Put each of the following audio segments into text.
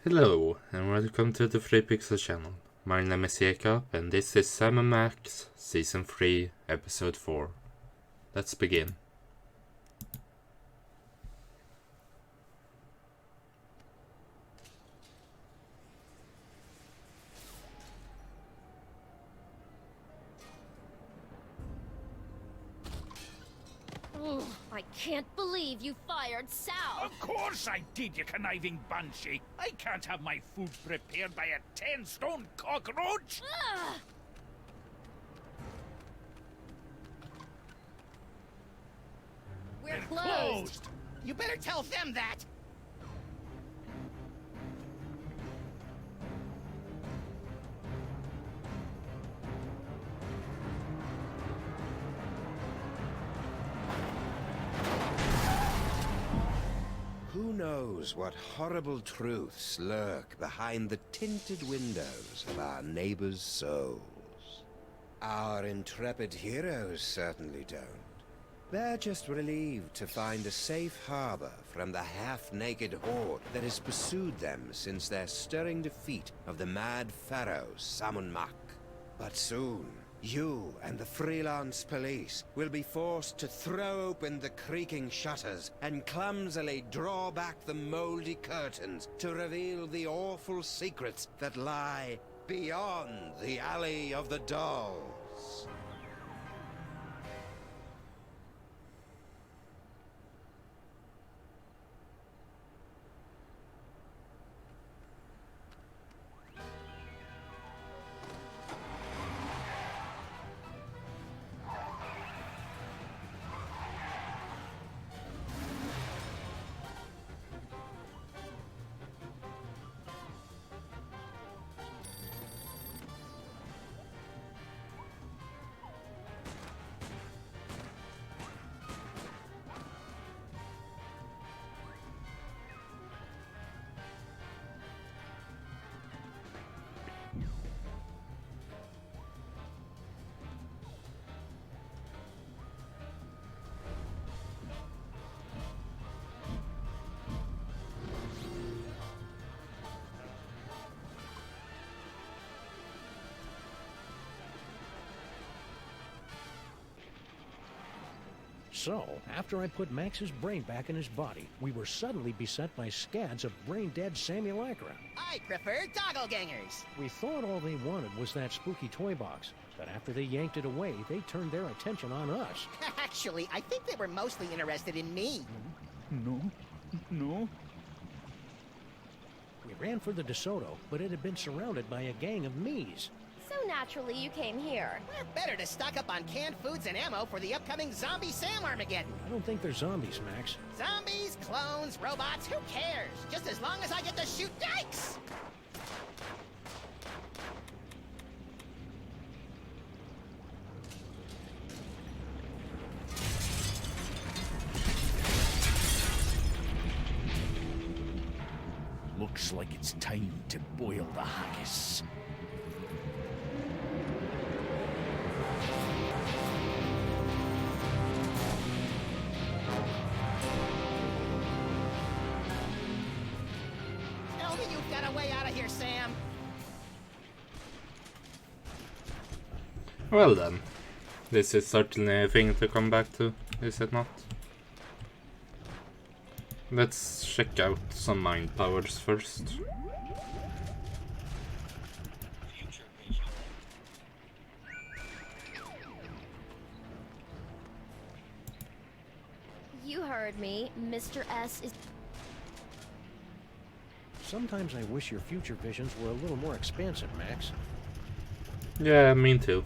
Hello, and welcome to the Free Pixel channel. My name is Jacob, and this is Sam & Max Season 3, Episode 4. Let's begin. I can't believe you fired Sal! Of course I did, you conniving banshee! I can't have my food prepared by a 10-stone cockroach! Ugh! We're They're closed! You better tell them that! Who knows what horrible truths lurk behind the tinted windows of our neighbors' souls? Our intrepid heroes certainly don't. They're just relieved to find a safe harbor from the half-naked horde that has pursued them since their stirring defeat of the mad pharaoh Samun-Mak. But soon, you and the freelance police will be forced to throw open the creaking shutters and clumsily draw back the moldy curtains to reveal the awful secrets that lie beyond the Alley of the Dolls. So, after I put Max's brain back in his body, we were suddenly beset by scads of brain-dead simulacra. I prefer doppelgangers. We thought all they wanted was that spooky toy box, but after they yanked it away, they turned their attention on us. Actually, I think they were mostly interested in me. No. We ran for the DeSoto, but it had been surrounded by a gang of me's. So naturally you came here. We're better to stock up on canned foods and ammo for the upcoming Zombie Sam Armageddon. I don't think they're zombies, Max. Zombies, clones, robots, who cares? Just as long as I get to shoot dykes! Looks like it's time to boil the haggis. Tell me you've got a way out of here, Sam. Well then, this is certainly a thing to come back to, is it not? Let's check out some mind powers first. You heard me. Mr. S is... Sometimes I wish your future visions were a little more expansive, Max. Yeah, me too.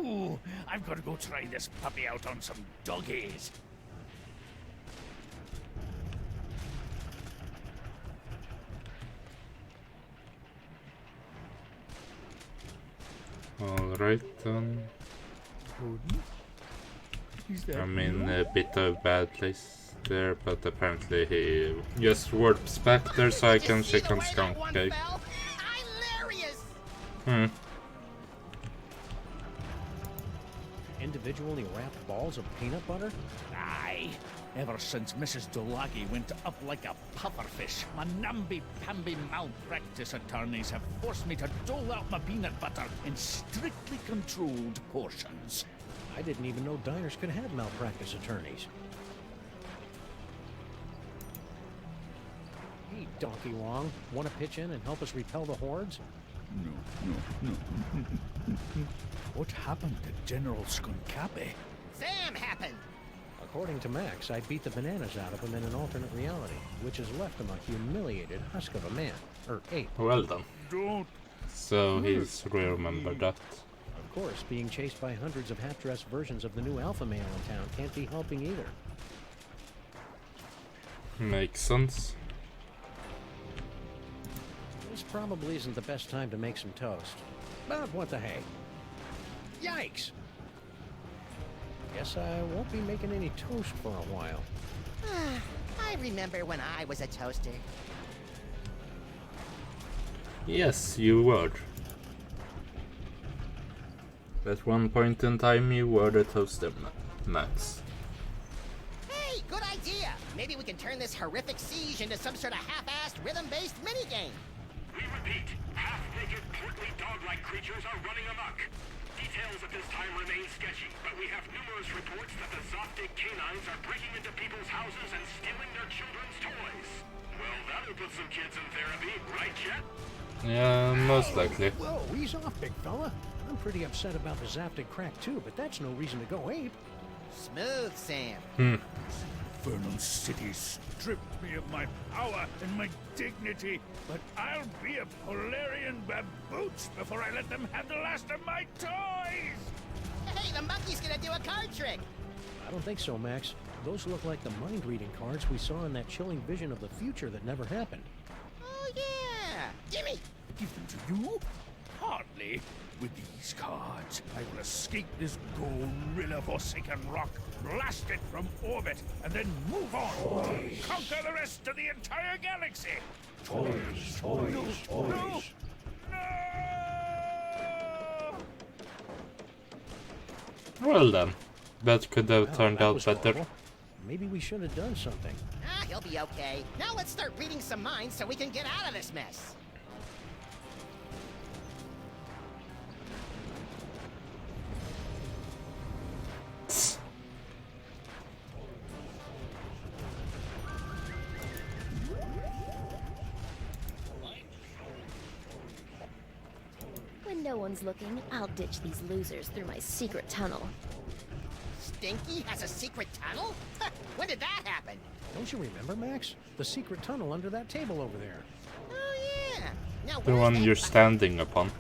Ooh, I've got to go try this puppy out on some doggies. Alright then. I'm in a bit of a bad place there, but apparently he just warps back there so I can check on Skunk Cave. Hilarious! Hmm. Individually wrapped balls of peanut butter? Aye. Ever since Mrs. Dolagi went up like a pufferfish, my namby-pamby malpractice attorneys have forced me to dole out my peanut butter in strictly controlled portions. I didn't even know diners could have malpractice attorneys. Hey, Donkey Wong, want to pitch in and help us repel the hordes? No. What happened to General Skunkapi? Sam happened! According to Max, I beat the bananas out of him in an alternate reality, which has left him a humiliated husk of a man. Or ape. Well done. Don't. So he's remembered that. Of course, being chased by hundreds of half-dressed versions of the new alpha male in town can't be helping either. Makes sense. This probably isn't the best time to make some toast. But what the hey? Yikes! Guess I won't be making any toast for a while. I remember when I was a toaster. Yes, you were. At one point in time, you were the toaster, Max. Hey, good idea! Maybe we can turn this horrific siege into some sort of half-assed, rhythm-based minigame. We repeat, half-naked, portly dog-like creatures are running amok. Details at this time remain sketchy, but we have numerous reports that the Zoptic canines are breaking into people's houses and stealing their children's toys. Well, that'll put some kids in therapy, right, Jet? Yeah, most likely. Whoa, ease off, big fella. I'm pretty upset about the Zaptic crack too, but that's no reason to go ape. Smooth, Sam. Infernal city stripped me of my power and my dignity, but I'll be a Polarian baboots before I let them have the last of my toys! Hey, the monkey's gonna do a card trick! I don't think so, Max. Those look like the mind-reading cards we saw in that chilling vision of the future that never happened. Oh, yeah! Gimme! Give them to you? Hardly. With these cards, I will escape this gorilla-forsaken rock, blast it from orbit, and then move on. Conquer the rest of the entire galaxy. Toys. No! Well then, that could have Wow, turned that out was better. horrible. Maybe we should have done something. Ah, he'll be okay. Now let's start reading some minds so we can get out of this mess. When no one's looking, I'll ditch these losers through my secret tunnel. Stinky has a secret tunnel? When did that happen? Don't you remember, Max? The secret tunnel under that table over there. Oh, yeah. Now, The where's one that you're button? standing upon.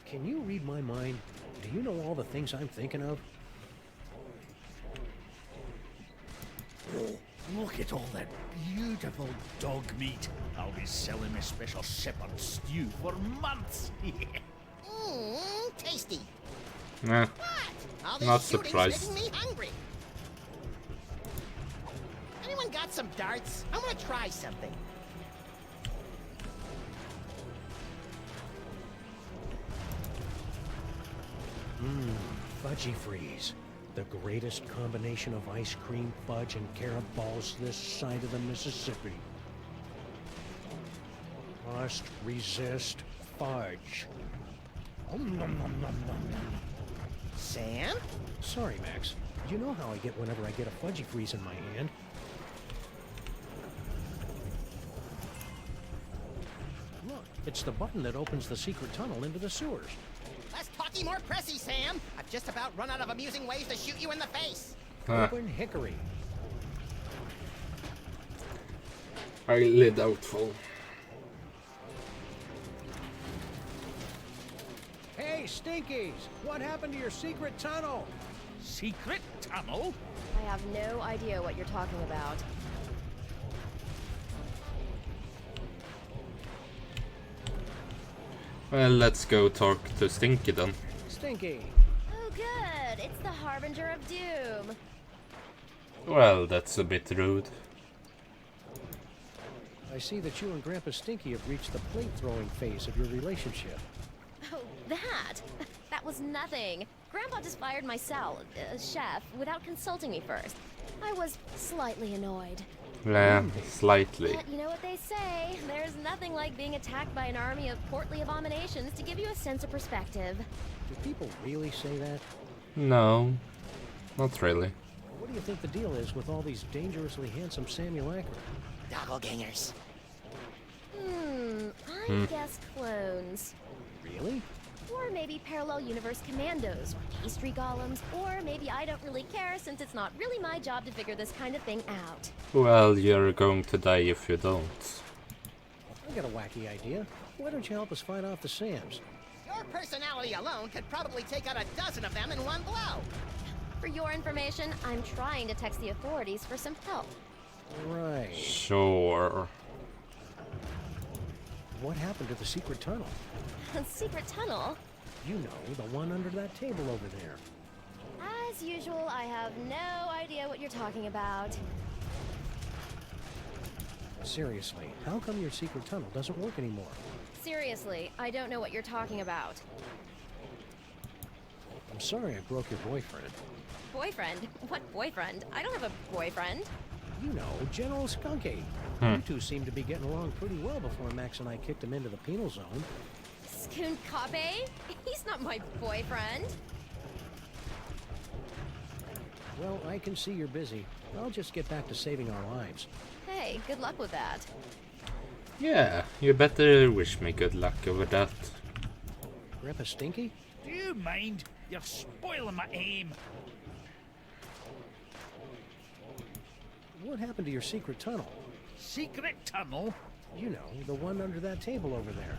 Can you read my mind? Do you know all the things I'm thinking of? Look at all that beautiful dog meat. I'll be selling my special shepherd stew for months. Tasty. Nah, What? All this Not shooting's surprised. making me hungry. Anyone got some darts? I want to try something. Fudgy Freeze. The greatest combination of ice cream, fudge, and carrot balls this side of the Mississippi. Must resist fudge. Nom, nom, nom, nom, nom. Sam? Sorry, Max. You know how I get whenever I get a Fudgy Freeze in my hand. Look, it's the button that opens the secret tunnel into the sewers. Less talky, more pressy, Sam. I've just about run out of amusing ways to shoot you in the face. Ah, Open hickory. highly doubtful. Hey, Stinkies! What happened to your secret tunnel? Secret tunnel? I have no idea what you're talking about. Well, let's go talk to Stinky then. Stinky! Oh good, it's the Harbinger of Doom. Well, that's a bit rude. I see that you and Grandpa Stinky have reached the plate-throwing phase of your relationship. Oh, that? That was nothing. Grandpa just fired my chef, without consulting me first. I was slightly annoyed. Yeah, slightly. But you know what they say, there's nothing like being attacked by an army of portly abominations to give you a sense of perspective. Do people really say that? No, not really. What do you think the deal is with all these dangerously handsome simulacra? Doppelgangers. I guess clones. Really? Or maybe parallel universe commandos, or pastry golems, or maybe I don't really care since it's not really my job to figure this kind of thing out. Well, you're going to die if you don't. I got a wacky idea. Why don't you help us fight off the Sams? Your personality alone could probably take out a dozen of them in one blow. For your information, I'm trying to text the authorities for some help. Right. Sure. What happened to the secret tunnel? Secret tunnel? You know, the one under that table over there. As usual, I have no idea what you're talking about. Seriously, how come your secret tunnel doesn't work anymore? Seriously, I don't know what you're talking about. I'm sorry I broke your boyfriend. Boyfriend? What boyfriend? I don't have a boyfriend. You know, General Skunky. You two seemed to be getting along pretty well before Max and I kicked him into the penal zone. Skunkabe? He's not my boyfriend. Well, I can see you're busy. I'll just get back to saving our lives. Hey, good luck with that. Yeah, you better wish me good luck over that. Grandpa Stinky? Do you mind? You're spoiling my aim. What happened to your secret tunnel? Secret tunnel? You know, the one under that table over there.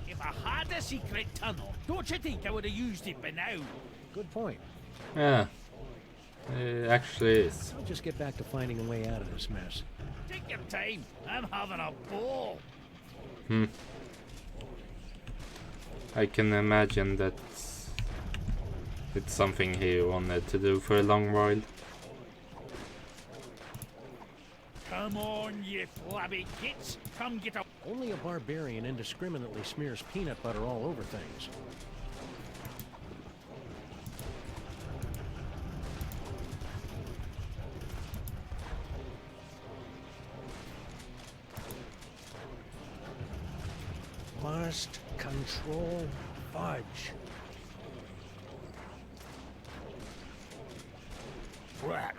If I had a secret tunnel, don't you think I would have used it by now? Good point. Yeah, it actually is. I'll just get back to finding a way out of this mess. Take your time. I'm having a ball. I can imagine that it's something he wanted to do for a long while. Come on, you flabby gits. Come get a... Only a barbarian indiscriminately smears peanut butter all over things. Must control fudge. Right.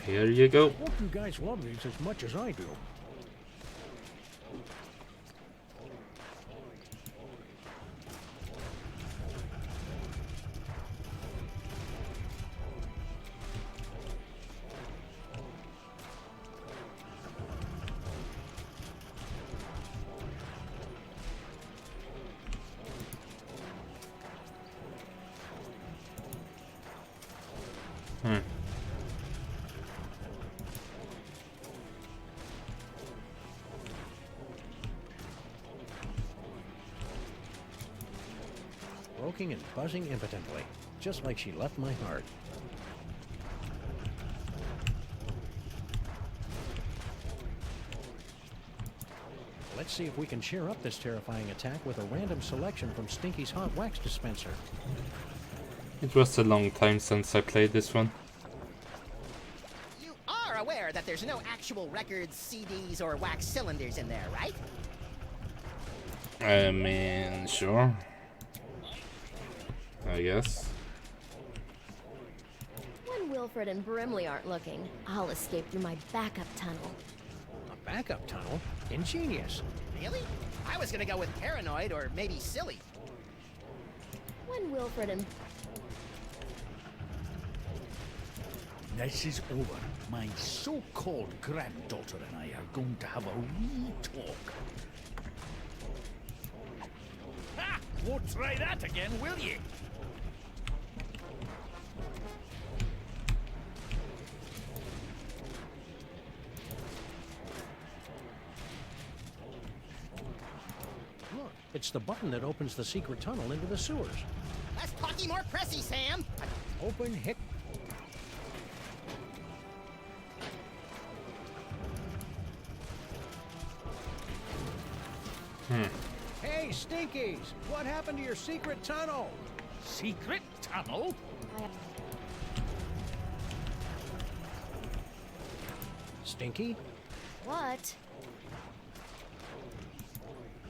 Here you go. Hope you guys love these as much as I do. Croaking and buzzing impotently, just like she left my heart. Let's see if we can cheer up this terrifying attack with a random selection from Stinky's hot wax dispenser. It was a long time since I played this one. You are aware that there's no actual records, CDs, or wax cylinders in there, right? I mean, sure. I guess. When Wilfred and Brimley aren't looking, I'll escape through my backup tunnel. A backup tunnel? Ingenious. Really? I was gonna go with paranoid or maybe silly. When Wilfred and... This is over. My so-called granddaughter and I are going to have a wee talk. Ha! Won't try that again, will you? Look, it's the button that opens the secret tunnel into the sewers. Less talky, Be more pressy, Sam. Open hick. Hey, Stinkies! What happened to your secret tunnel? Secret tunnel? Stinky? What?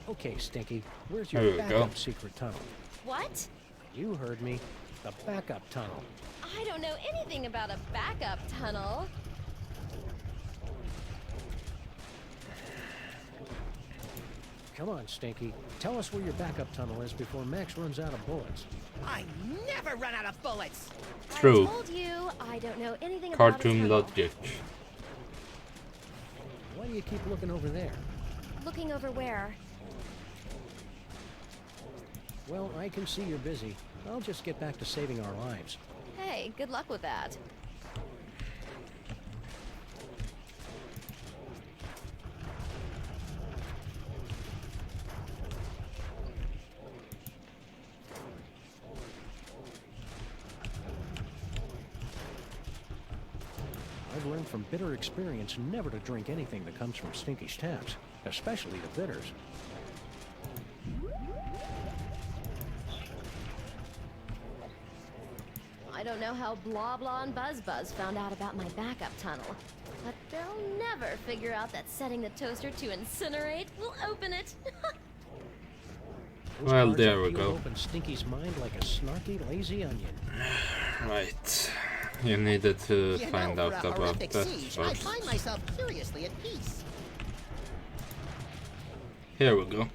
Okay, Stinky. Where's There your we backup go. secret tunnel? What? You heard me. The backup tunnel. I don't know anything about a backup tunnel. Come on, Stinky. Tell us where your backup tunnel is before Max runs out of bullets. I never run out of bullets. True. I told you I don't know anything about a Cartoon tunnel. logic. Why do you keep looking over there? Looking over where? Well, I can see you're busy. I'll just get back to saving our lives. Hey, good luck with that. I've learned from bitter experience never to drink anything that comes from Stinky's taps, especially the bitters. I don't know how Blah Blah and Buzz Buzz found out about my backup tunnel, but they'll never figure out that setting the toaster to incinerate will open it. Those Well, cards there will we peel go. Open Stinky's mind like a snarky, lazy onion. Right. You needed to You find know, out for a about horrific that siege, I first. find myself curiously at peace. Here we go.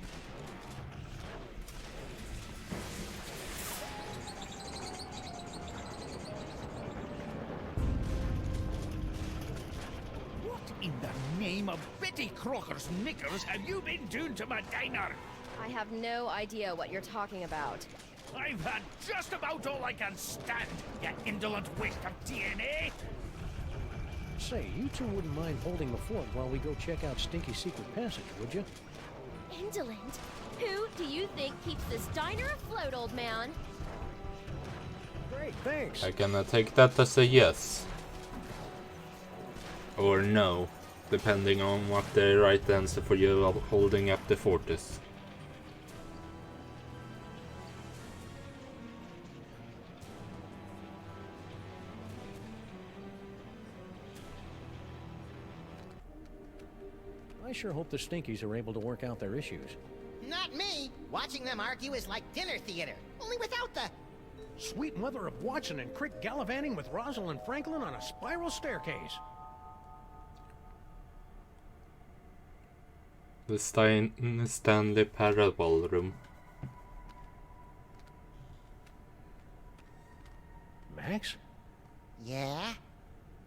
What in the name of Betty Crocker's knickers have you been doing to my diner? I have no idea what you're talking about. I've had just about all I can stand, you indolent waste of DNA. Say, you two wouldn't mind holding the fort while we go check out Stinky's secret passage, would you? Indolent? Who do you think keeps this diner afloat, old man? Great, thanks. I'm gonna take that as a yes. Or no, depending on what the right answer for you of holding up the fort is. I sure hope the Stinkies are able to work out their issues. Not me. Watching them argue is like dinner theater, only without the... Sweet mother of Watson and Crick gallivanting with Rosalind Franklin on a spiral staircase. The Stanley Parable Room. Max, Yeah?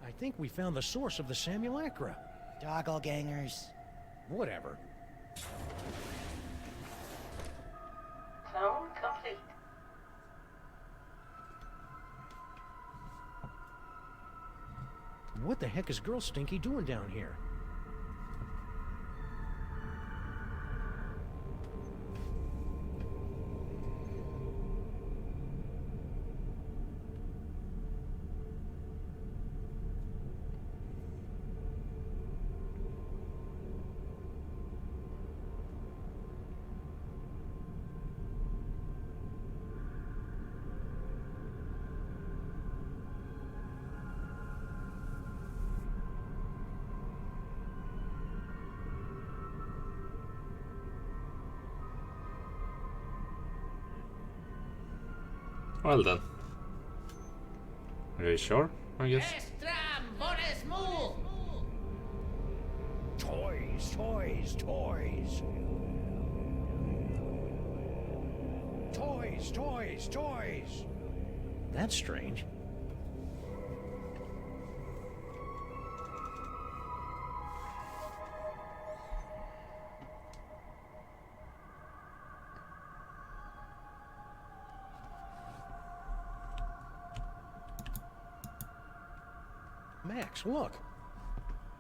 I think we found the source of the simulacra. Doppelgangers. Whatever. Clone complete. What the heck is Girl Stinky doing down here? Well then. Are you sure? I guess. Toys, toys, toys. Toys, toys, toys. That's strange. Max, look.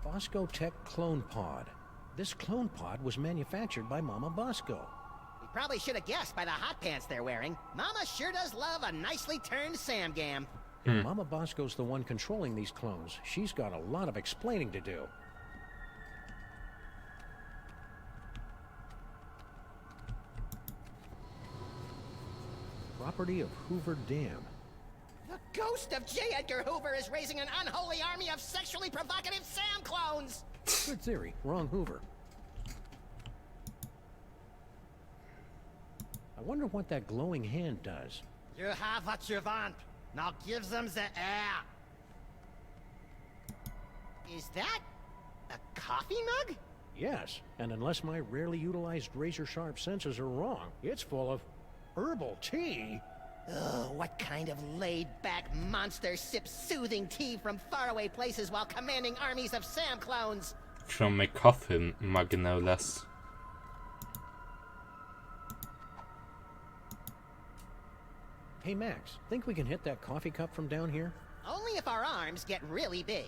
Bosco Tech Clone Pod. This clone pod was manufactured by Mama Bosco. We Probably should have guessed by the hot pants they're wearing. Mama sure does love a nicely turned Sam Gam. If Mama Bosco's the one controlling these clones, she's got a lot of explaining to do. Property of Hoover Dam. The ghost of J. Edgar Hoover is raising an unholy army of sexually provocative Sam clones! Good theory. Wrong Hoover. I wonder what that glowing hand does. You have what you want. Now give them the air. Is that a coffee mug? Yes, and unless my rarely utilized razor-sharp senses are wrong, it's full of herbal tea. Oh, what kind of laid-back monster sips soothing tea from faraway places while commanding armies of Sam clones? From a coffee mug, no less. Hey, Max, think we can hit that coffee cup from down here? Only if our arms get really big.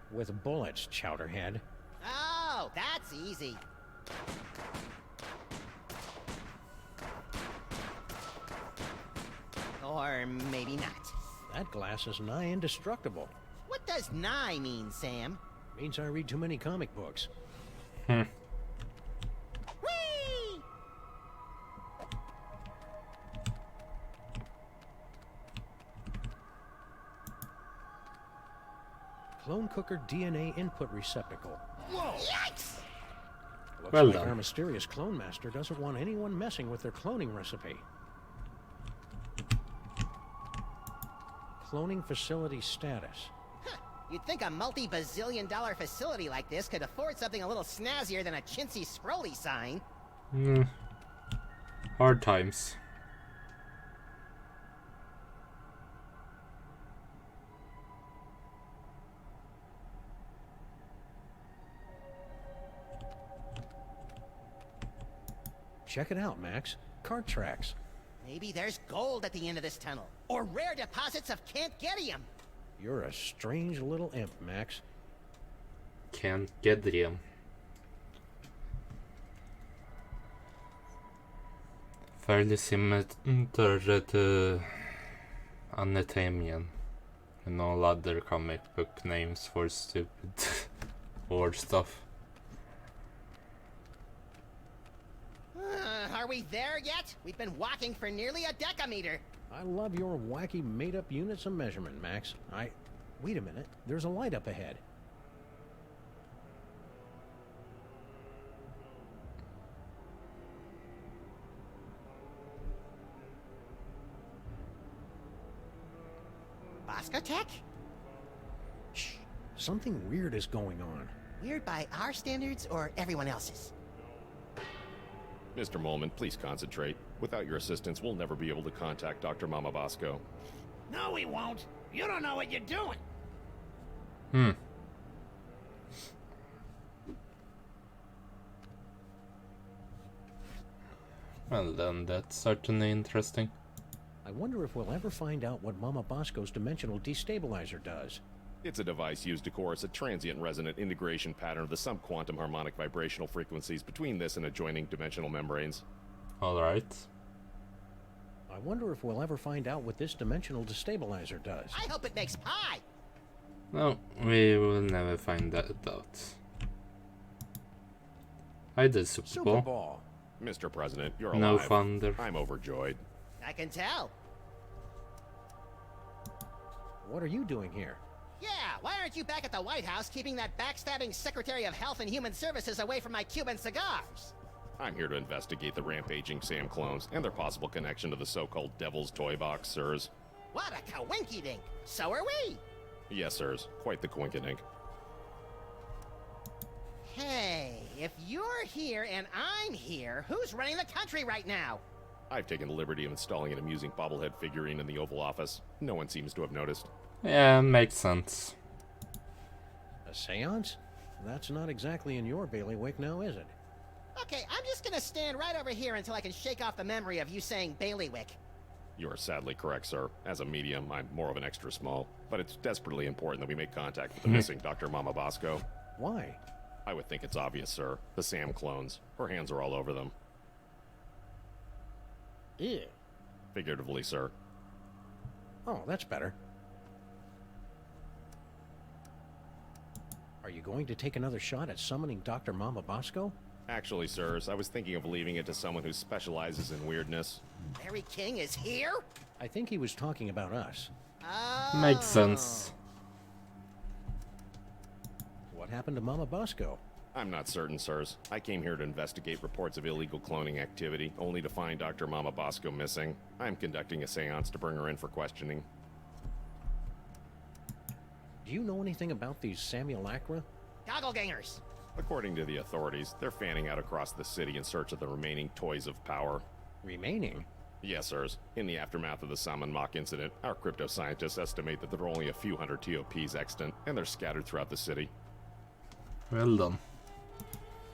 With bullets, Chowderhead. Oh, that's easy. Or maybe not. That glass is nigh indestructible. What does nigh mean, Sam? Means I read too many comic books. Whee! Clone cooker DNA input receptacle. Yikes! Looks Well like done. our mysterious clone master doesn't want anyone messing with their cloning recipe. Cloning facility status. Huh. You'd think a multi-bazillion-dollar facility like this could afford something a little snazzier than a chintzy scrolly sign. Hard times. Check it out, Max. Cart tracks. Maybe there's gold at the end of this tunnel. Or rare deposits of Kent-Gedium. You're a strange little imp, Max. Can't get them. Fairly similar to Anatemian and all other comic book names for stupid war stuff. Are we there yet? We've been walking for nearly a decameter. I love your wacky made-up units of measurement, Max. Wait a minute. There's a light up ahead. Bosco Tech? Shh. Something weird is going on. Weird by our standards or everyone else's? Mr. Molman, please concentrate. Without your assistance, we'll never be able to contact Dr. Mama Bosco. No, we won't. You don't know what you're doing. Well then, that's certainly interesting. I wonder if we'll ever find out what Mama Bosco's dimensional destabilizer does. It's a device used to coerce a transient resonant integration pattern of the subquantum harmonic vibrational frequencies between this and adjoining dimensional membranes. Alright. I wonder if we'll ever find out what this dimensional destabilizer does. I hope it makes pie. No, we will never find that out. I did Super Super Bowl. Ball. Mr. President, you're alive. No thunder. I'm overjoyed. I can tell. What are you doing here? Yeah, why aren't you back at the White House keeping that backstabbing Secretary of Health and Human Services away from my Cuban cigars? I'm here to investigate the rampaging Sam clones and their possible connection to the so-called Devil's Toy Box, sirs. What a coinky-dink. So are we. Yes, sirs. Quite the coinkydink. Hey, if you're here and I'm here, who's running the country right now? I've taken the liberty of installing an amusing bobblehead figurine in the Oval Office. No one seems to have noticed. Yeah, makes sense. A seance? That's not exactly in your bailiwick now, is it? Okay, I'm just gonna stand right over here until I can shake off the memory of you saying bailiwick. You are sadly correct, sir. As a medium, I'm more of an extra small. But it's desperately important that we make contact with the missing Dr. Mama Bosco. Why? I would think it's obvious, sir. The Sam clones. Her hands are all over them. Ew. Figuratively, sir. Oh, that's better. Are you going to take another shot at summoning Dr. Mama Bosco? Actually, sirs, I was thinking of leaving it to someone who specializes in weirdness. Larry King is here? I think he was talking about us. Oh. Makes sense. What happened to Mama Bosco? I'm not certain, sirs. I came here to investigate reports of illegal cloning activity, only to find Dr. Mama Bosco missing. I'm conducting a seance to bring her in for questioning. Do you know anything about these simulacra? Gogglegangers. According to the authorities, they're fanning out across the city in search of the remaining toys of power. Remaining? Yes, sirs. In the aftermath of the Salmon Mock incident, our crypto scientists estimate that there are only a few hundred TOPs extant, and they're scattered throughout the city. Well done.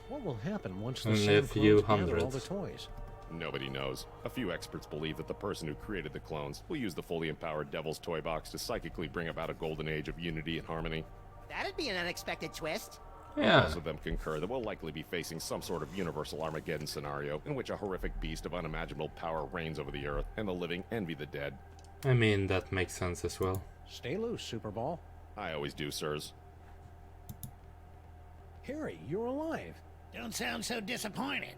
What will happen once the Only a Sam few clones gather all hundred. the toys? Nobody knows. A few experts believe that the person who created the clones will use the fully empowered Devil's Toy Box to psychically bring about a golden age of unity and harmony. That'd be an unexpected twist. Yeah. Most of them concur that we'll likely be facing some sort of universal Armageddon scenario in which a horrific beast of unimaginable power reigns over the earth, and the living envy the dead. I mean, that makes sense as well. Stay loose, Super Ball. I always do, sirs. Harry, you're alive. Don't sound so disappointed.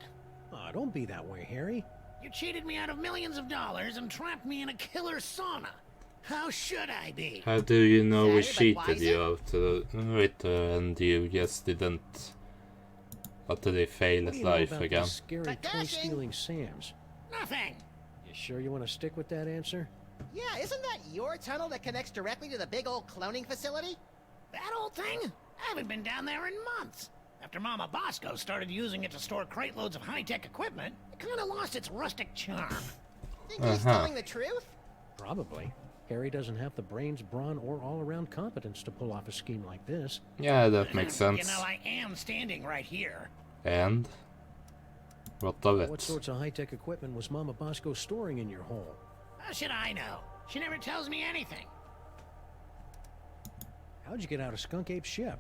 Aw, don't be that way, Harry. You cheated me out of millions of dollars and trapped me in a killer sauna. How should I be? How do you know we Sorry, but cheated why you out it and you just didn't utterly fail What at do you know life about again? these scary toy-stealing Sams? Nothing. You sure you want to stick with that answer? Yeah, isn't that your tunnel that connects directly to the big old cloning facility? That old thing? I haven't been down there in months. After Mama Bosco started using it to store crate loads of high-tech equipment, it kind of lost its rustic charm. Think he's telling the truth? Probably. Harry doesn't have the brains, brawn, or all-around competence to pull off a scheme like this. Yeah, that makes You sense. know, I am standing right here. And? What of What it? sorts of high-tech equipment was Mama Bosco storing in your hole? How should I know? She never tells me anything. How'd you get out of Skunk Ape's ship?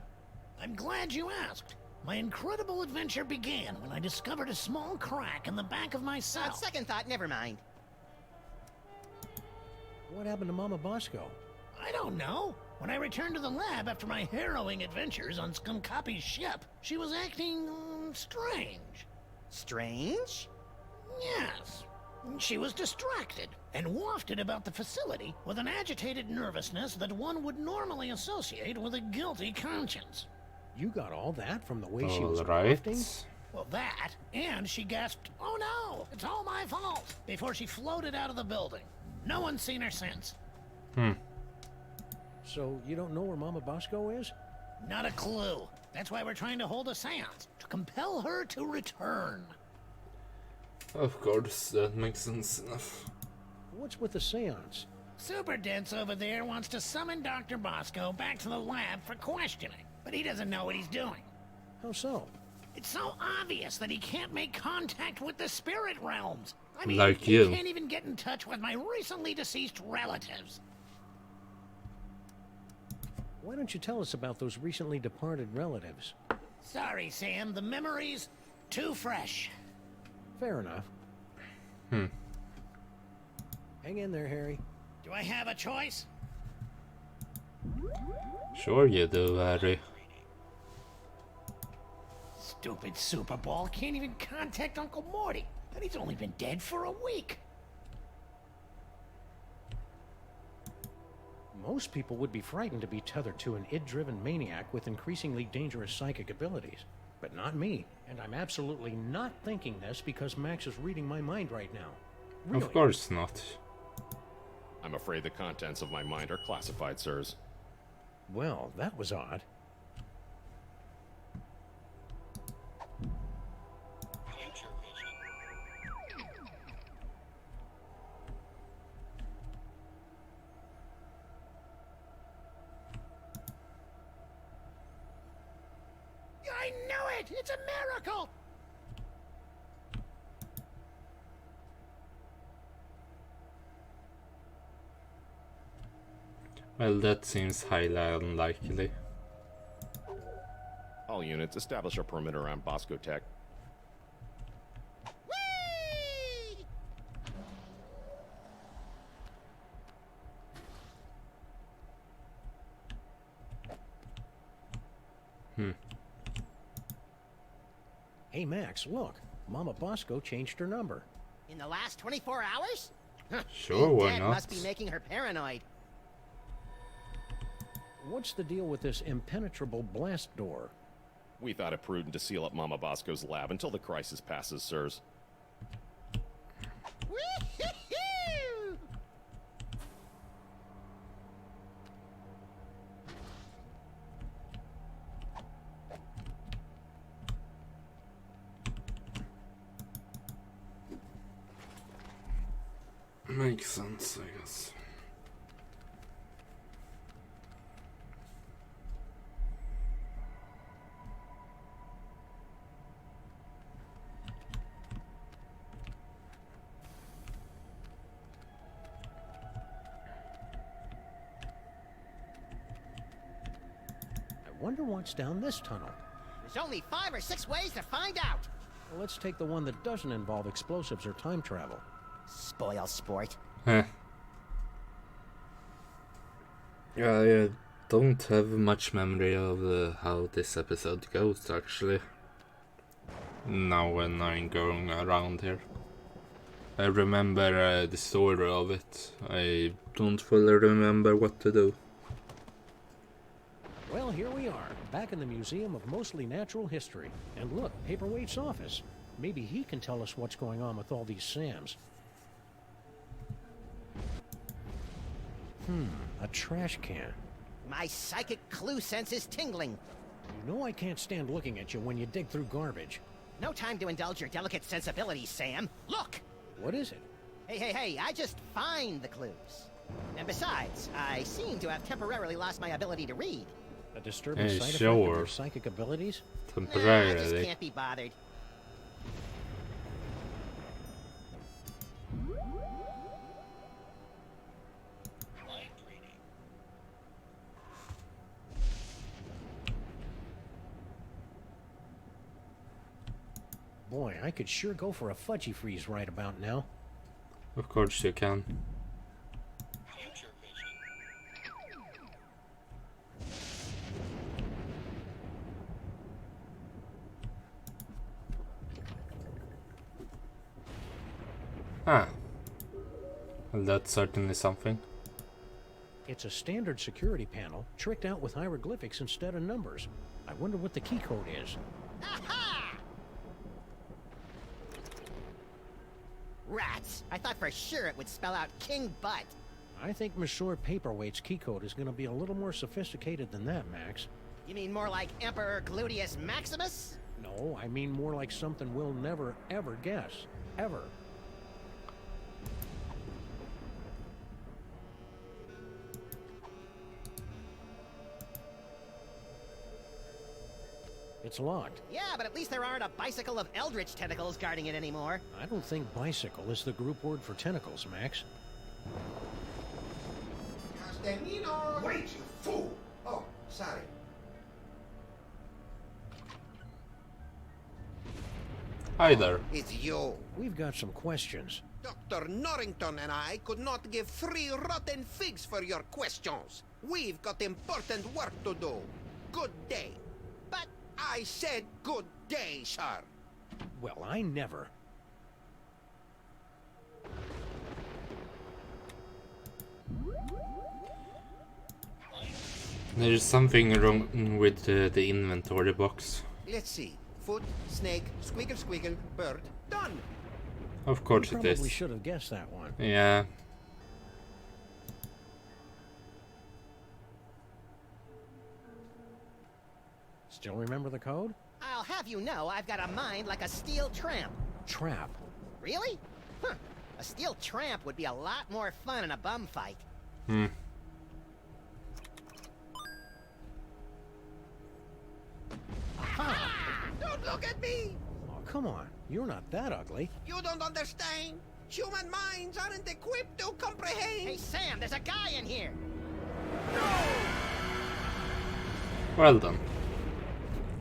I'm glad you asked. My incredible adventure began when I discovered a small crack in the back of my On cell. second thought, never mind. What happened to Mama Bosco? I don't know. When I returned to the lab after my harrowing adventures on Skunkapi's ship, she was acting strange. Strange? Yes. She was distracted and wafted about the facility with an agitated nervousness that one would normally associate with a guilty conscience. You got all that from the way she was Alright. wafting? Well, that, and she gasped, "Oh no, it's all my fault," before she floated out of the building. No one's seen her since. So you don't know where Mama Bosco is? Not a clue. That's why we're trying to hold a seance, to compel her to return. Of course, that makes sense enough. What's with the seance? Super Dense over there wants to summon Dr. Bosco back to the lab for questioning, but he doesn't know what he's doing. How so? It's so obvious that he can't make contact with the spirit realms. I mean, Like he you. can't even get in touch with my recently deceased relatives. Why don't you tell us about those recently departed relatives? Sorry, Sam, the memories too fresh. Fair enough. Hang in there, Harry. Do I have a choice? Sure you do, Harry. Stupid Super Ball can't even contact Uncle Morty, and he's only been dead for a week. Most people would be frightened to be tethered to an id-driven maniac with increasingly dangerous psychic abilities. But not me, and I'm absolutely not thinking this because Max is reading my mind right now. Really? Of course not. I'm afraid the contents of my mind are classified, sirs. Well, that was odd. I knew it! It's a miracle! Well, that seems highly unlikely. All units, establish a perimeter around Bosco Tech. Whee! Hey, Max, look. Mama Bosco changed her number. In the last 24 hours? Sure, Being why dead not? must be making her paranoid. What's the deal with this impenetrable blast door? We thought it prudent to seal up Mama Bosco's lab until the crisis passes, sirs. Woo-hoo-hoo! Makes sense, I guess. I wonder what's down this tunnel. There's only 5 or 6 ways to find out. Well, let's take the one that doesn't involve explosives or time travel. Spoil sport. Yeah, I don't have much memory of how this episode goes, actually. Now when I'm going around here. I remember the story of it. I don't fully remember what to do. Well, here we are, back in the Museum of Mostly Natural History. And look, Paperweight's office. Maybe he can tell us what's going on with all these Sams. A trash can. My psychic clue sense is tingling. You know I can't stand looking at you when you dig through garbage. No time to indulge your delicate sensibilities, Sam. Look! What is it? Hey, I just find the clues. And besides, I seem to have temporarily lost my ability to read. A disturbing Hey, side effect of sure. your psychic abilities? Nah, I just Temporarily. can't be bothered. Boy, I could sure go for a fudgy freeze right about now. Of course you can. Ah. Well, that's certainly something. It's a standard security panel, tricked out with hieroglyphics instead of numbers. I wonder what the key code is. Aha! Rats! I thought for sure it would spell out King Butt. I think Monsieur Paperweight's key code is going to be a little more sophisticated than that, Max. You mean more like Emperor Gluteus Maximus? No, I mean more like something we'll never, ever guess. Ever. It's locked. Yeah, but at least there aren't a bicycle of eldritch tentacles guarding it anymore. I don't think bicycle is the group word for tentacles, Max. Wait, you fool! Oh, sorry. Hi there. It's you. We've got some questions. Dr. Norrington and I could not give 3 rotten figs for your questions. We've got important work to do. Good day. But I said good day, sir. Well, I never. There's something wrong with the inventory box. Let's see. Foot, snake, squiggle squiggle, bird. Done. Of course We it probably is. should have guessed that one. Yeah. Still remember the code? I'll have you know I've got a mind like a steel tramp. Trap. Really? Huh. A steel tramp would be a lot more fun in a bum fight. Hmm. Aha! Don't look at me! Oh, come on. You're not that ugly. You don't understand. Human minds aren't equipped to comprehend. Hey, Sam, there's a guy in here! Well done.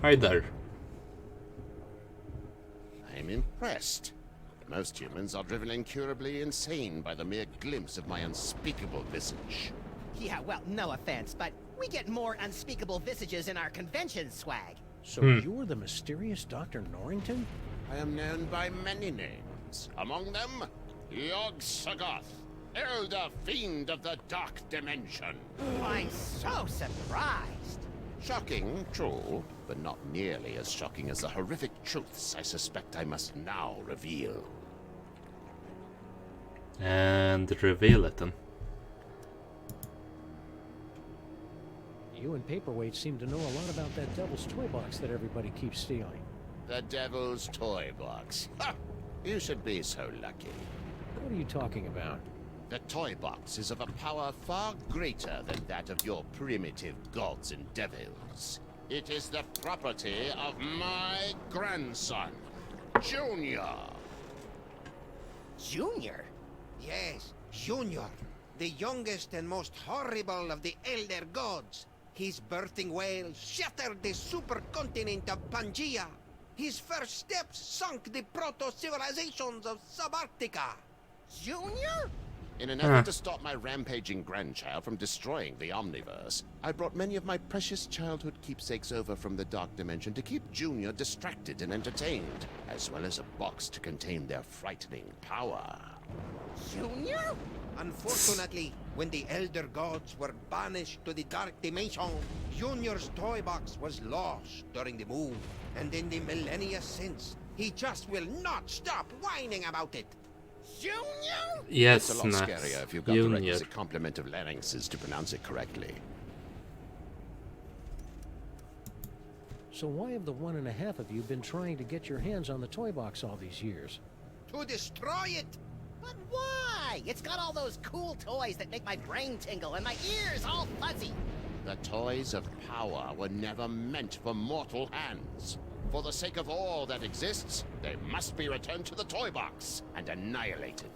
Hi there. I'm impressed. Most humans are driven incurably insane by the mere glimpse of my unspeakable visage. Yeah, well, no offense, but We get more unspeakable visages in our convention swag. So you're the mysterious Dr. Norrington? I am known by many names. Among them, Yog-Sagoth, Elder Fiend of the Dark Dimension. I'm so surprised. Shocking, true, but not nearly as shocking as the horrific truths I suspect I must now reveal. And reveal it then. You and Paperweight seem to know a lot about that Devil's Toy Box that everybody keeps stealing. The Devil's Toy Box. Ha! You should be so lucky. What are you talking about? The Toy Box is of a power far greater than that of your primitive gods and devils. It is the property of my grandson, Junior. Junior? Yes, Junior, the youngest and most horrible of the Elder Gods. His birthing wail shattered the supercontinent of Pangaea. His first steps sunk the proto-civilizations of Subarctica. Junior? In an effort to stop my rampaging grandchild from destroying the Omniverse, I brought many of my precious childhood keepsakes over from the Dark Dimension to keep Junior distracted and entertained, as well as a box to contain their frightening power. Junior? Unfortunately, when the Elder Gods were banished to the Dark Dimension, Junior's toy box was lost during the move, and in the millennia since, he just will not stop whining about it. Junior? Yes, It's a lot Max. scarier if you've got the Junior. requisite complement of larynxes to pronounce it correctly. So why have the 1.5 of you been trying to get your hands on the toy box all these years? To destroy it! But why? It's got all those cool toys that make my brain tingle and my ears all fuzzy. The toys of power were never meant for mortal hands. For the sake of all that exists, they must be returned to the toy box and annihilated.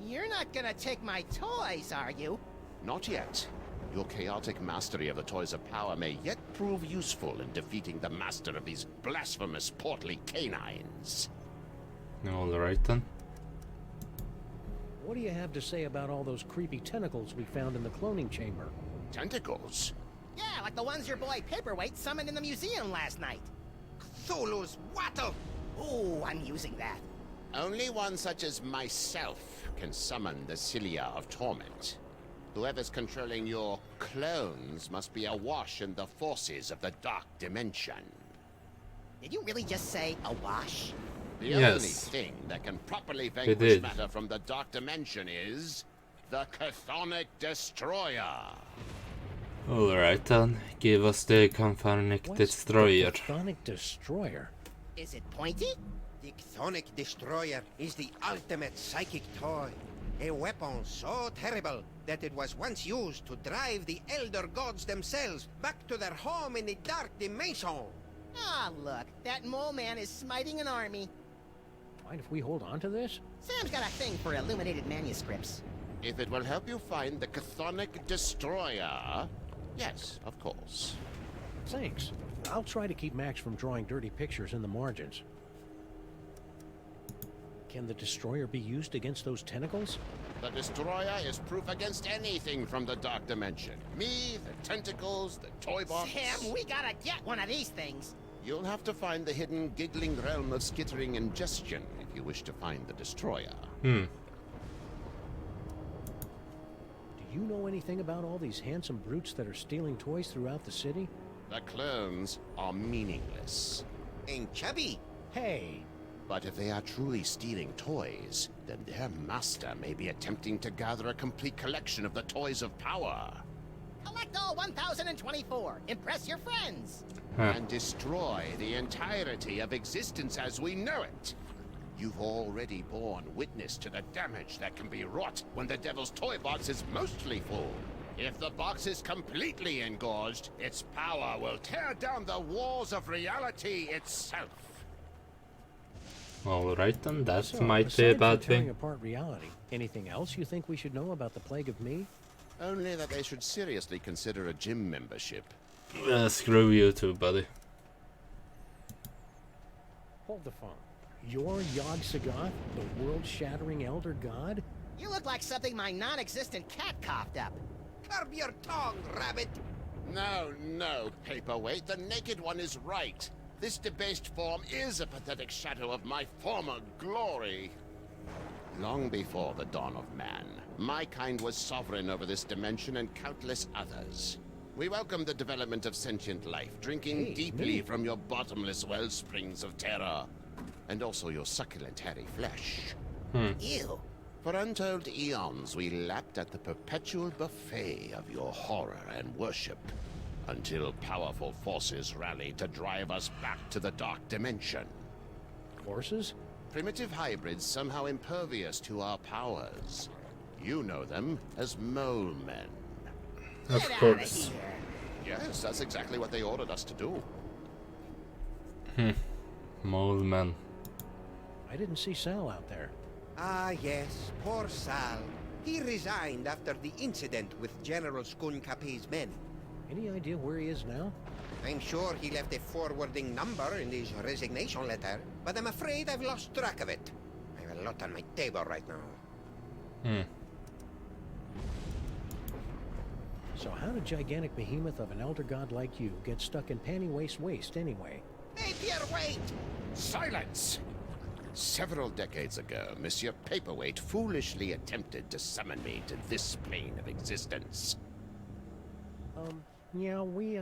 You're not gonna take my toys, are you? Not yet. Your chaotic mastery of the toys of power may yet prove useful in defeating the master of these blasphemous portly canines. Alright then. What do you have to say about all those creepy tentacles we found in the cloning chamber? Tentacles? Yeah, like the ones your boy Paperweight summoned in the museum last night. Cthulhu's wattle! Ooh, I'm using that. Only one such as myself can summon the Cilia of Torment. Whoever's controlling your clones must be awash in the forces of the Dark Dimension. Did you really just say awash? The Yes. only thing that can properly did. vanquish matter from the Dark Dimension is the Chthonic Destroyer. Alright then. Give us the Chthonic What's Destroyer. the Chthonic Destroyer? Is it pointy? The Chthonic Destroyer is the ultimate psychic toy. A weapon so terrible that it was once used to drive the Elder Gods themselves back to their home in the Dark Dimension. Ah, look, that mole man is smiting an army. Mind if we hold on to this? Sam's got a thing for illuminated manuscripts. If it will help you find the Chthonic Destroyer, yes, of course. Thanks. I'll try to keep Max from drawing dirty pictures in the margins. Can the destroyer be used against those tentacles? The Destroyer is proof against anything from the Dark Dimension. Me, the tentacles, the toy box. Sam, we gotta get one of these things. You'll have to find the hidden giggling realm of skittering ingestion if you wish to find the Destroyer. Hmm. Do you know anything about all these handsome brutes that are stealing toys throughout the city? The clones are meaningless. And chubby. Hey, But if they are truly stealing toys, then their master may be attempting to gather a complete collection of the toys of power. Collect all 1,024. Impress your friends. And destroy the entirety of existence as we know it. You've already borne witness to the damage that can be wrought when the Devil's Toy Box is mostly full. If the box is completely engorged, its power will tear down the walls of reality itself. Alright then, that so might be a aside bad from tearing thing. apart reality, anything else you think we should know about the Plague of Me? Only that they should seriously consider a gym membership. Screw you too, buddy. Hold the phone. You're Yog-Sagoth, the world-shattering elder god? You look like something my non-existent cat coughed up. Curb your tongue, rabbit! No, no, Paperweight. The Naked One is right. This debased form is a pathetic shadow of my former glory. Long before the dawn of man, my kind was sovereign over this dimension and countless others. We welcome the development of sentient life, drinking deeply from your bottomless well springs of terror, and also your succulent hairy flesh. Ew. For untold eons, we lapped at the perpetual buffet of your horror and worship, until powerful forces rallied to drive us back to the dark dimension. Forces? Primitive hybrids somehow impervious to our powers. You know them as mole men. Of course. Yes, that's exactly what they ordered us to do. Mole man. I didn't see Sal out there. Ah, yes, poor Sal. He resigned after the incident with General Skunkapi's men. Any idea where he is now? I'm sure he left a forwarding number in his resignation letter, but I'm afraid I've lost track of it. I have a lot on my table right now. So how did gigantic behemoth of an elder god like you get stuck in panty waste anyway? Hey, Pierre, wait! Silence! Several decades ago, Monsieur Paperweight foolishly attempted to summon me to this plane of existence. Yeah, we,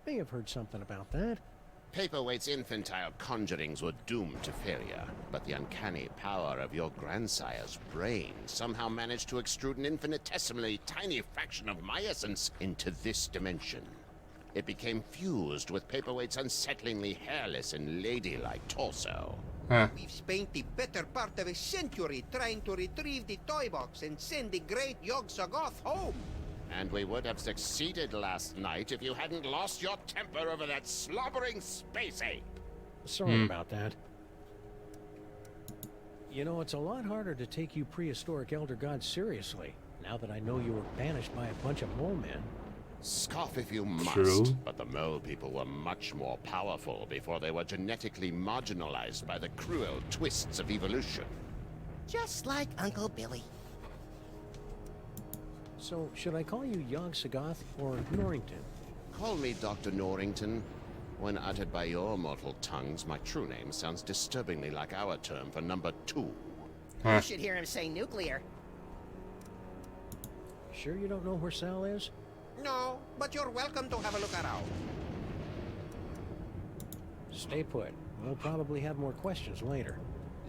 may have heard something about that. Paperweight's infantile conjurings were doomed to failure, but the uncanny power of your grandsire's brain somehow managed to extrude an infinitesimally tiny fraction of my essence into this dimension. It became fused with Paperweight's unsettlingly hairless and ladylike torso. We've spent the better part of a century trying to retrieve the toy box and send the great Yog-Sothoth home. And we would have succeeded last night if you hadn't lost your temper over that slobbering space ape. Sorry about that. You know, it's a lot harder to take you prehistoric elder gods seriously, now that I know you were banished by a bunch of mole men. Scoff if you must, True. but the mole people were much more powerful before they were genetically marginalized by the cruel twists of evolution. Just like Uncle Billy. So, should I call you Yog-Sothoth or Norrington? Call me Dr. Norrington. When uttered by your mortal tongues, my true name sounds disturbingly like our term for number 2. You should hear him say nuclear. Sure you don't know where Sal is? No, but you're welcome to have a look around. Stay put. We'll probably have more questions later.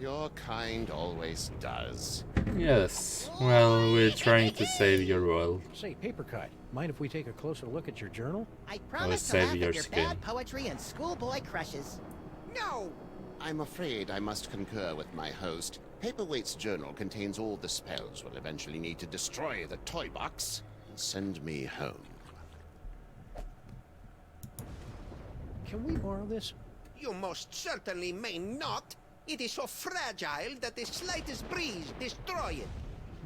Your kind always does. Yes. Well, we're trying to save your world. Say, Papercut, mind if we take a closer look at your journal? I promise to save laugh your at your skin. bad poetry and schoolboy crushes. No! I'm afraid I must concur with my host. Paperweight's journal contains all the spells we'll eventually need to destroy the toy box and send me home. Can we borrow this? You most certainly may not. It is so fragile that the slightest breeze destroy it.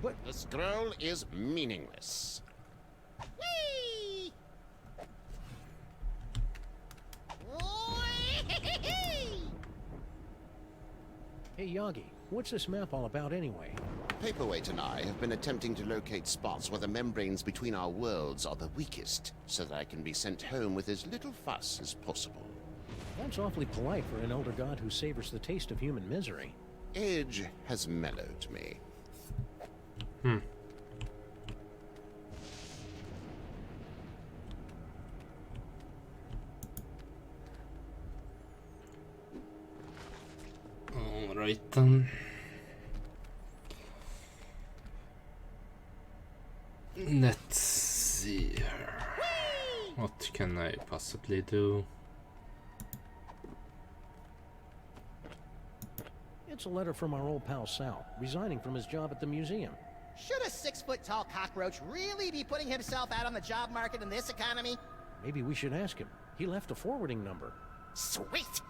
But The scroll is meaningless. Whee! hey, Yagi, what's this map all about anyway? Paperweight and I have been attempting to locate spots where the membranes between our worlds are the weakest, so that I can be sent home with as little fuss as possible. That's awfully polite for an elder god who savors the taste of human misery. Age has mellowed me. Alright then. Let's see here. What can I possibly do? It's a letter from our old pal Sal, resigning from his job at the museum. Should a 6-foot-tall cockroach really be putting himself out on the job market in this economy? Maybe we should ask him. He left a forwarding number. Sweet!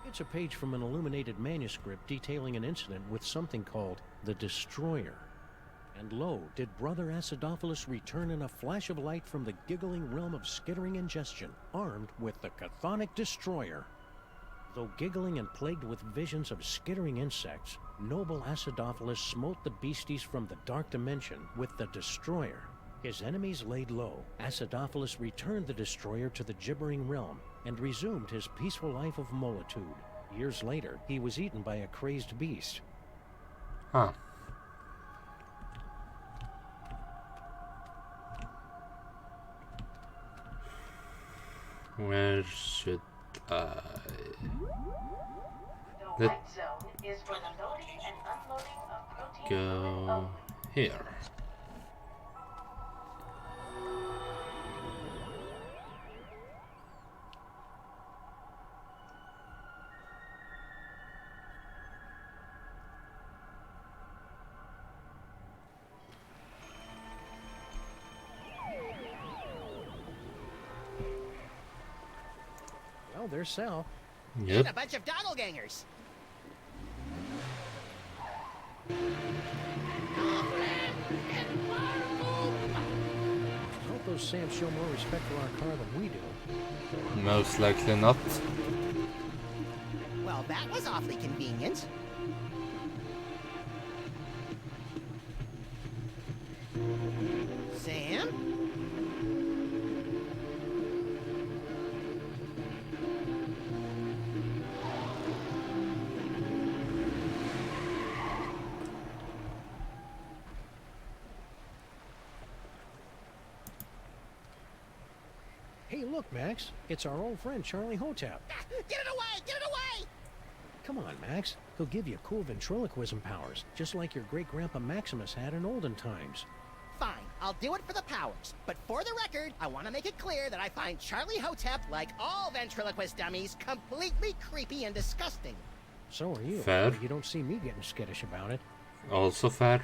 It's a page from an illuminated manuscript detailing an incident with something called the Destroyer. And lo, did Brother Acidophilus return in a flash of light from the giggling realm of skittering ingestion, armed with the Chthonic Destroyer. Though giggling and plagued with visions of skittering insects, noble Acidophilus smote the beasties from the dark dimension with the Destroyer. His enemies laid low. Acidophilus returned the Destroyer to the gibbering realm and resumed his peaceful life of molitude. Years later, he was eaten by a crazed beast. Huh. Where should I... The white zone is for the loading and unloading of protein go only. here. Well, there's Sal. Yep. And a bunch of doppelgangers. Hope those Sams show more respect for our car than we do. Most likely not. Well, that was awfully convenient. Sam? Hey, look, Max. It's our old friend Charlie Hotep. Get it away! Get it away! Come on, Max. He'll give you cool ventriloquism powers, just like your great-grandpa Maximus had in olden times. Fine, I'll do it for the powers. But for the record, I want to make it clear that I find Charlie Hotep, like all ventriloquist dummies, completely creepy and disgusting. So are you. Fair. You don't see me getting skittish about it. Also fair.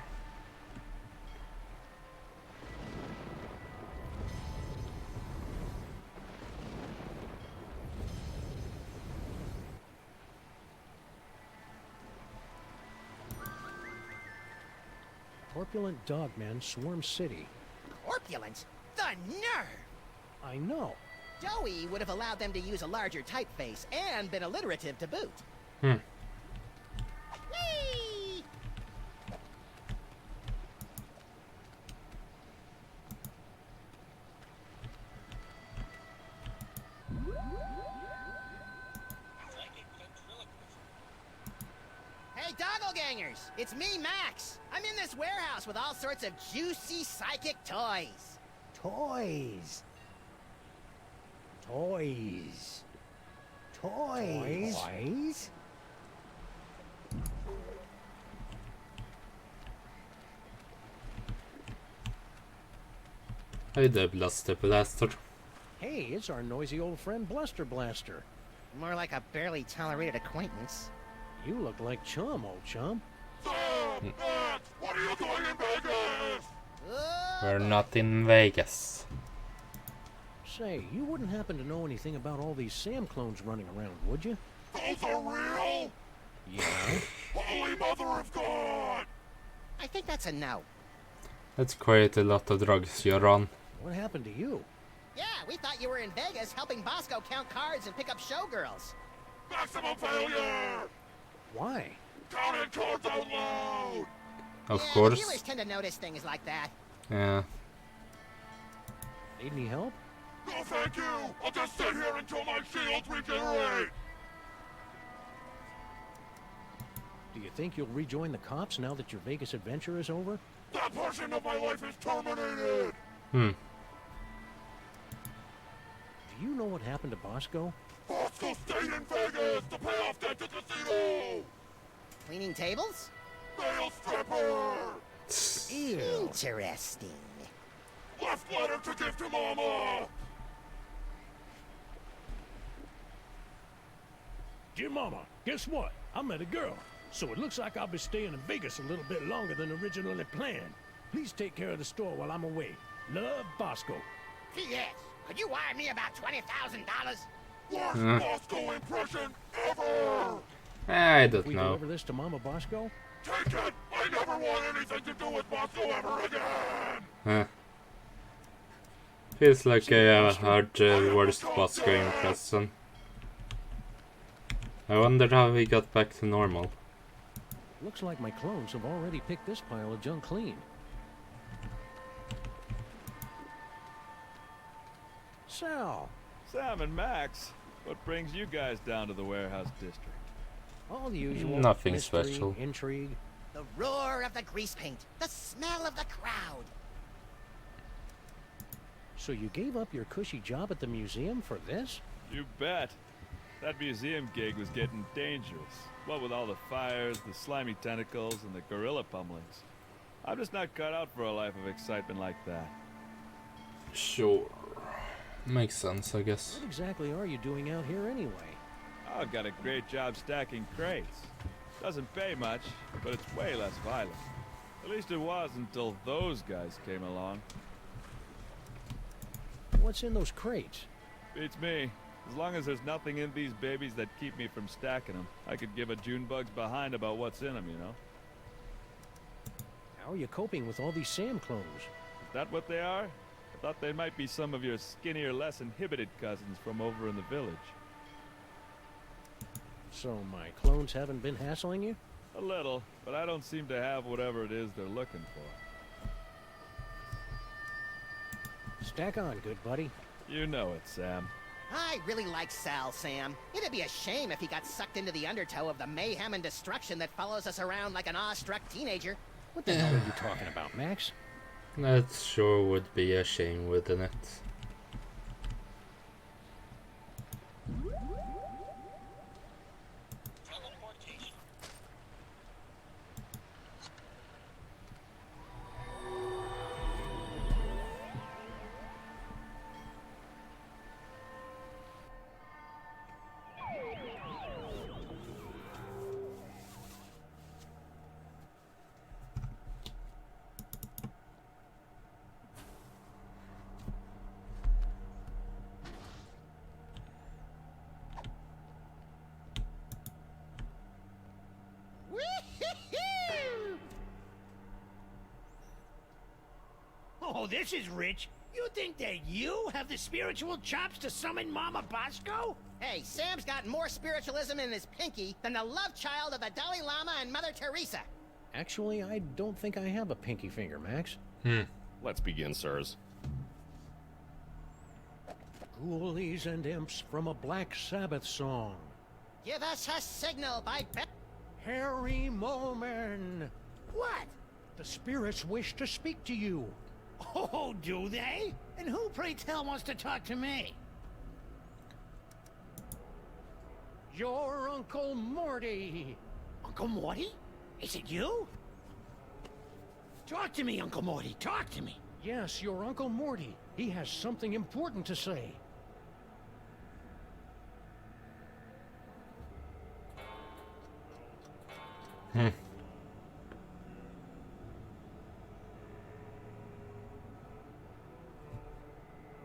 Corpulent dogmen swarm city. Corpulent? The nerve! I know. Joey would have allowed them to use a larger typeface and been alliterative to boot. Hmm. Whee! Hey, doppelgangers! It's me, Max! I'm in this warehouse with all sorts of juicy psychic toys. Toys. Toys. Toys. Toys? Hey there, Bluster Blaster. Hey, it's our noisy old friend Bluster Blaster. More like a barely tolerated acquaintance. You look like Chum, old chum. Max, what are you doing in Vegas? We're not in Vegas. Say, you wouldn't happen to know anything about all these Sam clones running around, would you? Those are real? Yeah. Holy Mother of God! I think that's a no. That's quite a lot of drugs you're on. What happened to you? Yeah, we thought you were in Vegas helping Bosco count cards and pick up showgirls. Maximum failure! Why? Counting cards out loud! Of Yeah, course. the dealers tend to notice things like that. Yeah. Need any help? No thank you! I'll just sit here until my shields regenerate! Do you think you'll rejoin the cops now that your Vegas adventure is over? That portion of my life is terminated! Hmm. Do you know what happened to Bosco? Bosco stayed in Vegas to pay off debt to casino! Cleaning tables? Male stripper! Interesting. Left letter to give to Mama! Dear Mama, guess what? I met a girl, so it looks like I'll be staying in Vegas a little bit longer than originally planned. Please take care of the store while I'm away. Love, Bosco. P.S. Could you wire me about $20,000? Worst Bosco impression ever! I don't We know. deliver this to Mama Bosco? Take it! I never want anything to do with Bosco ever again! Huh. Feels like I heard the worst Bosco impression. I wonder how he got back to normal. Looks like my clones have already picked this pile of junk clean. Sal! Sam and Max, what brings you guys down to the warehouse district? All the usual. Nothing mystery, special. Intrigue. The roar of the grease paint, the smell of the crowd. So you gave up your cushy job at the museum for this? You bet. That museum gig was getting dangerous. What with all the fires, the slimy tentacles, and the gorilla pummelings. I'm just not cut out for a life of excitement like that. Sure. Makes sense, I guess. What exactly are you doing out here anyway? I've got a great job stacking crates. Doesn't pay much, but it's way less violent. At least it was until those guys came along. What's in those crates? Beats me. As long as there's nothing in these babies that keep me from stacking them, I could give a Junebug's behind about what's in them, you know? How are you coping with all these Sam clones? Is that what they are? I thought they might be some of your skinnier, less inhibited cousins from over in the village. So my clones haven't been hassling you? A little, but I don't seem to have whatever it is they're looking for. Stack on, good buddy. You know it, Sam. I really like Sal, Sam. It'd be a shame if he got sucked into the undertow of the mayhem and destruction that follows us around like an awestruck teenager. What the hell are you talking about, Max? That sure would be a shame, wouldn't it? Oh, this is rich. You think that you have the spiritual chops to summon Mama Bosco? Hey, Sam's got more spiritualism in his pinky than the love child of the Dalai Lama and Mother Teresa. Actually, I don't think I have a pinky finger, Max. Let's begin, sirs. Ghoulies and imps from a Black Sabbath song. Give us a signal by Harry Moman! What? The spirits wish to speak to you. Oh, do they? And who, pray tell, wants to talk to me? Your Uncle Morty! Uncle Morty? Is it you? Talk to me, Uncle Morty. Talk to me. Yes, your Uncle Morty. He has something important to say.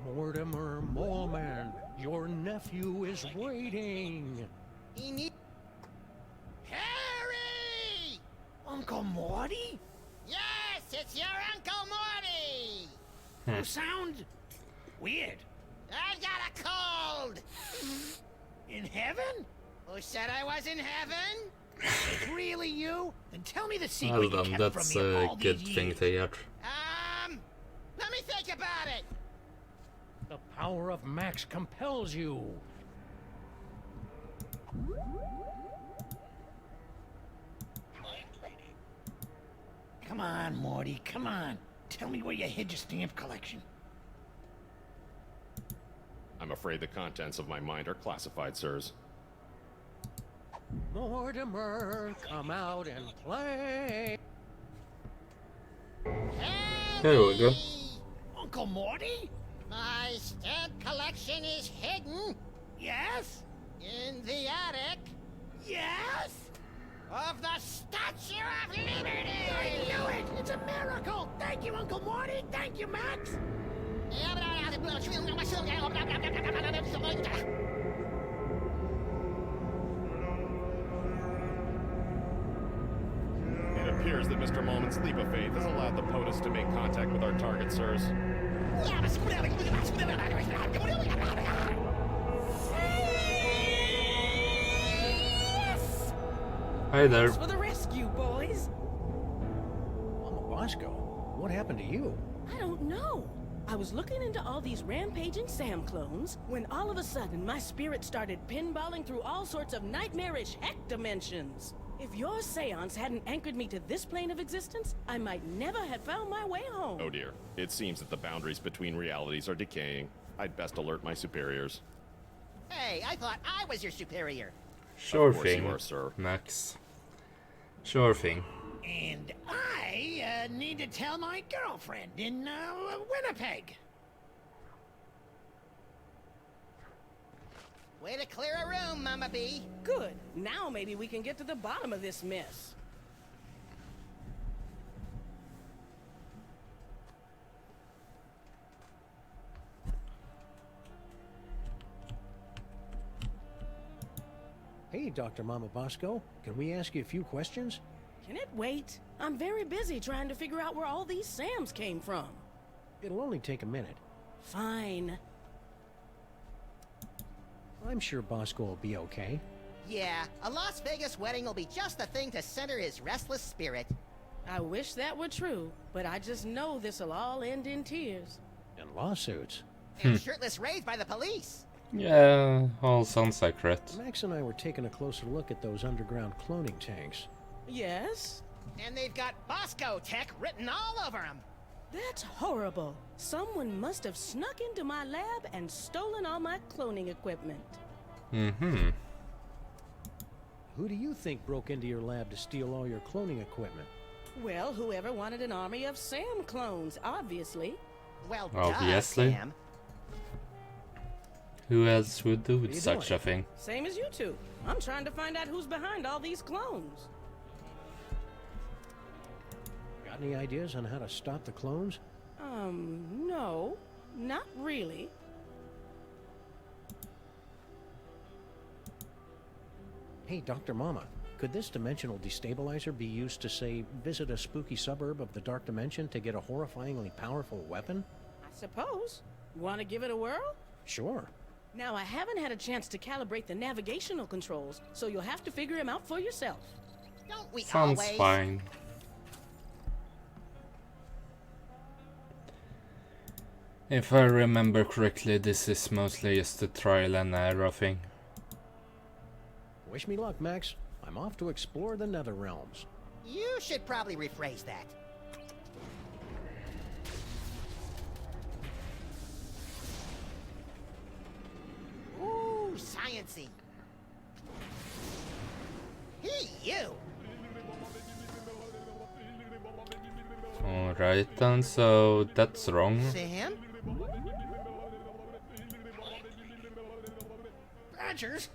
Mortimer Moleman, your nephew is waiting. He need... Harry! Uncle Morty? Yes, it's your Uncle Morty! You sound weird. I got a cold! In heaven? Who said I was in heaven? It's really you? Then tell me the Well secret you done, kept that's from me a all good these thing years. to hear. Let me think about it! The power of Max compels you. Come on, Morty, come on. Tell me where you hid your stamp collection. I'm afraid the contents of my mind are classified, sirs. Mortimer, come out and play. There we go. Uncle Morty? My stamp collection is hidden Yes? in the attic Yes? of the Statue of Liberty! I knew it! It's a miracle! Thank you, Uncle Morty! Thank you, Max! It appears that Mr. Molman's leap of faith has allowed the POTUS to make contact with our target, sirs. Hi there. Thanks for the rescue, boys. Mama Bosco, what happened to you? I don't know. I was looking into all these rampaging Sam clones when all of a sudden my spirit started pinballing through all sorts of nightmarish heck dimensions. If your seance hadn't anchored me to this plane of existence, I might never have found my way home. Oh dear. It seems that the boundaries between realities are decaying. I'd best alert my superiors. Hey, I thought I was your superior. Sure Of course thing, you are, sir. Max. Sure thing. And I need to tell my girlfriend in Winnipeg. Way to clear a room, Mama B. Good. Now maybe we can get to the bottom of this mess. Hey, Dr. Mama Bosco, can we ask you a few questions? Can it wait? I'm very busy trying to figure out where all these Sams came from. It'll only take a minute. Fine. I'm sure Bosco will be okay. Yeah, a Las Vegas wedding will be just the thing to center his restless spirit. I wish that were true, but I just know this'll all end in tears. And lawsuits. And shirtless raids by the police. Yeah, all sounds accurate. Max and I were taking a closer look at those underground cloning tanks. Yes? And they've got Bosco tech written all over them. That's horrible. Someone must have snuck into my lab and stolen all my cloning equipment. Mm-hmm. Who do you think broke into your lab to steal all your cloning equipment? Well, whoever wanted an army of Sam clones, obviously. Well, obviously. duh, Sam. Who else would do such a thing? Same as you two. I'm trying to find out who's behind all these clones. Got any ideas on how to stop the clones? No. Not really. Hey, Dr. Mama, could this dimensional destabilizer be used to, say, visit a spooky suburb of the Dark Dimension to get a horrifyingly powerful weapon? I suppose. Want to give it a whirl? Sure. Now, I haven't had a chance to calibrate the navigational controls, so you'll have to figure them out for yourself. Don't we Sounds always? fine. If I remember correctly, this is mostly just a trial and error thing. Wish me luck, Max. I'm off to explore the Nether Realms. You should probably rephrase that. Ooh, science-y. Hey, you! Alright then, so that's wrong. Sam? Badgers?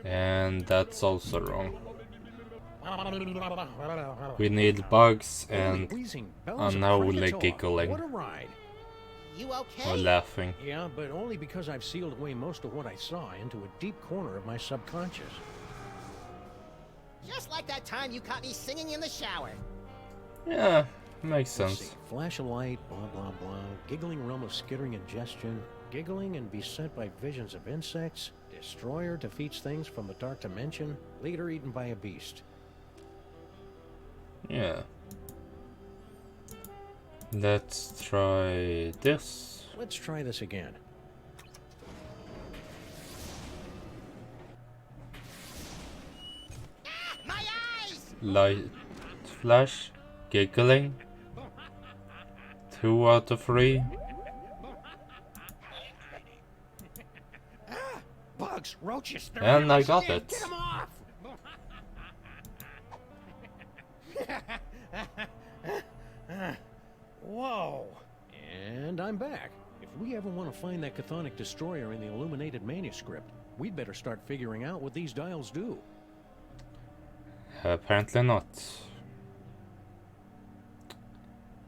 And that's also wrong. We need bugs and unholy giggling. What a ride. You okay? Or laughing. Yeah, but only because I've sealed away most of what I saw into a deep corner of my subconscious. Just like that time you caught me singing in the shower. Yeah, makes Let's sense. see. Flash of light, blah blah blah. Giggling realm of skittering ingestion. Giggling and beset by visions of insects. Destroyer defeats things from the Dark Dimension. Leader eaten by a beast. Yeah. Let's try this. Let's try this again. Ah, my eyes! Light flash, giggling. 2 out of 3. Bugs, roaches, they're And I got in. it. Get 'em off! Whoa! And I'm back. If we ever want to find that chthonic destroyer in the illuminated manuscript, we'd better start figuring out what these dials do. Apparently not.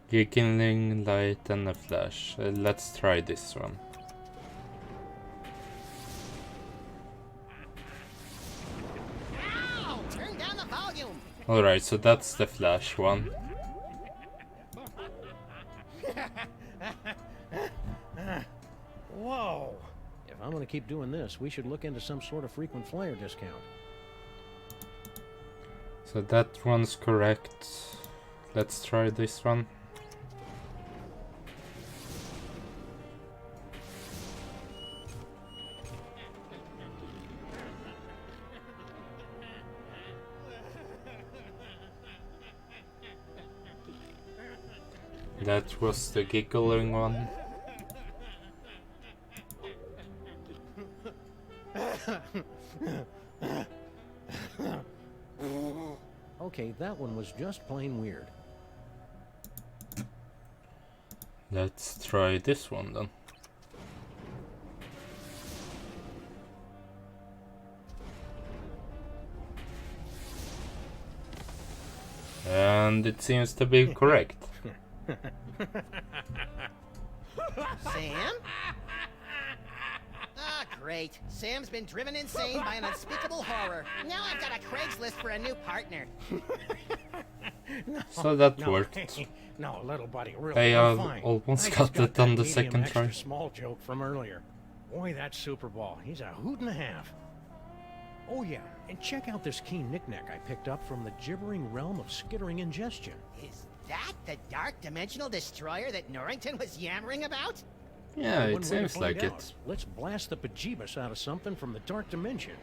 Giggling, light, and a flash. Let's try this one. Ow! Turn down the volume! Alright, so that's the flash one. Whoa! If I'm going to keep doing this, we should look into some sort of frequent flyer discount. So that one's correct. Let's try this one. That was the giggling one. Okay, that one was just plain weird. Let's try this one then. And it seems to be correct. Sam? Ah, great. Sam's been driven insane by an unspeakable horror. Now I've got a Craigslist for a new partner. So that no, worked. No, little buddy, really, They I'm fine. almost I got just it on that the medium second extra try. small joke from earlier. Boy, that Super Ball, he's a hoot and a half. Oh yeah, and check out this key knickknack I picked up from the gibbering realm of skittering ingestion. Is that the dark dimensional destroyer that Norrington was yammering about? Yeah, One way it to seems find like out. it. Let's blast the bejeebus out of something from the dark dimension.